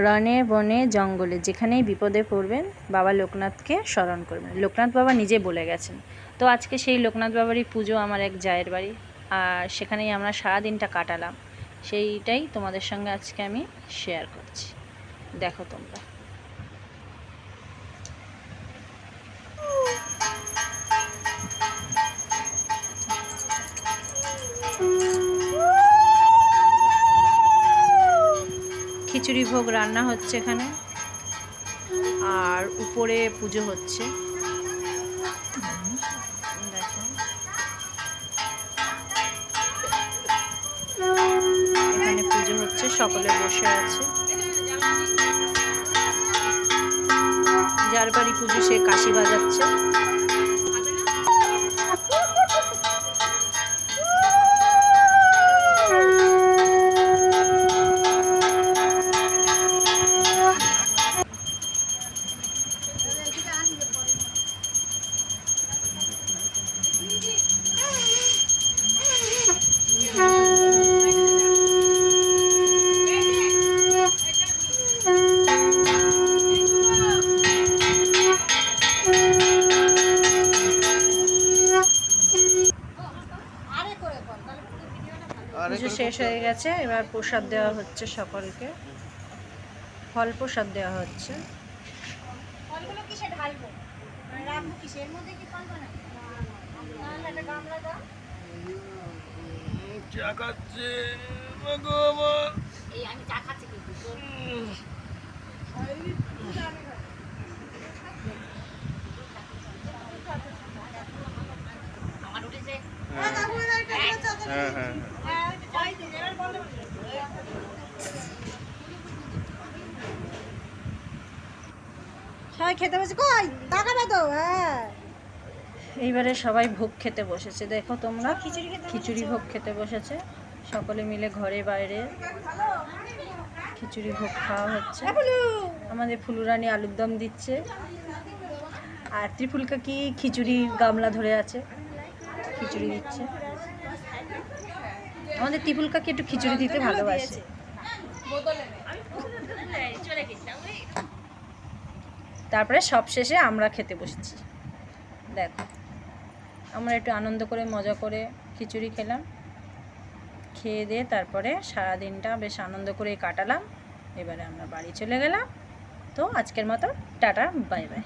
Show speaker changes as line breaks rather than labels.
রনে বনে জঙ্গলে যেখানেই বিপদে পড়বেন বাবা লোকনাথকে স্মরণ করবেন। লোকনাথ বাবা নিজে বলে গেছেন। তো আজকে সেই লোকনাথ বাবারই পুজো আমার এক জায়ের বাড়ি, আর সেখানেই আমরা সারা দিনটা কাটালাম। সেইটাই তোমাদের সঙ্গে আজকে আমি শেয়ার করছি, দেখো তোমরা। খিচুড়ি ভোগ রান্না হচ্ছে এখানে, আর উপরে পুজো হচ্ছে। দেখো এখানে পুজো হচ্ছে, সকলে বসে আছে। যার বাড়ি পুজো সে কাশি বাজাচ্ছে। পুজো শেষ হয়ে গেছে, এবার প্রসাদ দেওয়া হচ্ছে সকলকে। ফল প্রসাদ দেওয়া হচ্ছে।
ফলগুলো কিসে ঢালবো? মানে রাখবো কিসের মধ্যে? কি ফল বানাবো? না এটা গামলা দাও।
চা খাচ্ছে ভগবান।
এই আমি চা খাচ্ছি কিন্তু আমার উঠেছে।
হ্যাঁ হ্যাঁ
সবাই খেতে বসে কই টাকাটা তো। হ্যাঁ
এইবারে সবাই ভোগ খেতে বসেছে, দেখো তোমরা। খিচুড়ি ভোগ খেতে বসেছে সকলে মিলে, ঘরে বাইরে খিচুড়ি ভোগ খাওয়া হচ্ছে। আমাদের ফুলুরানি আলুর দম দিচ্ছে, আর ত্রিপুল কাকি খিচুড়ি গামলা ধরে আছে, খিচুড়ি দিচ্ছে। আমাদের ত্রিপুল কাকি একটু খিচুড়ি দিতে ভালোবাসে। তারপরে সব শেষে আমরা খেতে বসেছি। দেখো আমরা একটু আনন্দ করে মজা করে খিচুড়ি খেলাম, খেয়ে দিয়ে তারপরে সারাদিনটা বেশ আনন্দ করে কাটালাম। এবারে আমরা বাড়ি চলে গেলাম। তো আজকের মতো টাটা, বাই বাই।